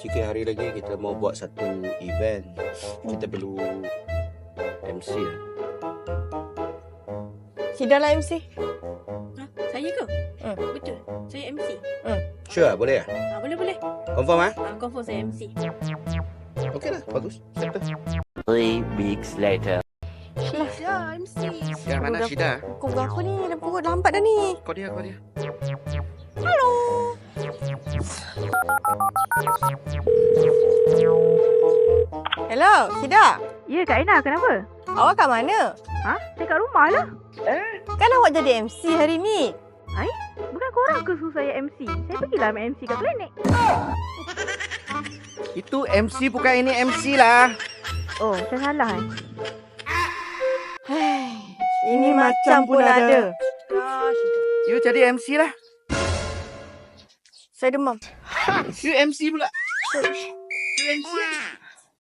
3 hari lagi kita mau buat satu event. Kita perlu MC lah. Hida lah MC. Saya ke? Betul. Saya MC. Sure, boleh lah? Boleh. Confirm lah? Confirm saya MC. Okey lah, bagus. Settle. 3 weeks later. Ya, MC. Yang mana Syida? Kau berapa ni? Dah perut lambat dah ni. Kau dia. Hello. Hello, Hida. Ya, Kak Aina, kenapa? Awak kat mana? Saya kat rumah lah. Kan awak jadi MC hari ni. Bukan korang ke suruh saya MC? Saya pergilah ambil MC kat klinik. Itu MC bukan ini MC lah. Oh, saya salah Ini macam pun ada. You jadi MC lah. Saya demam. You MC pula. You MC.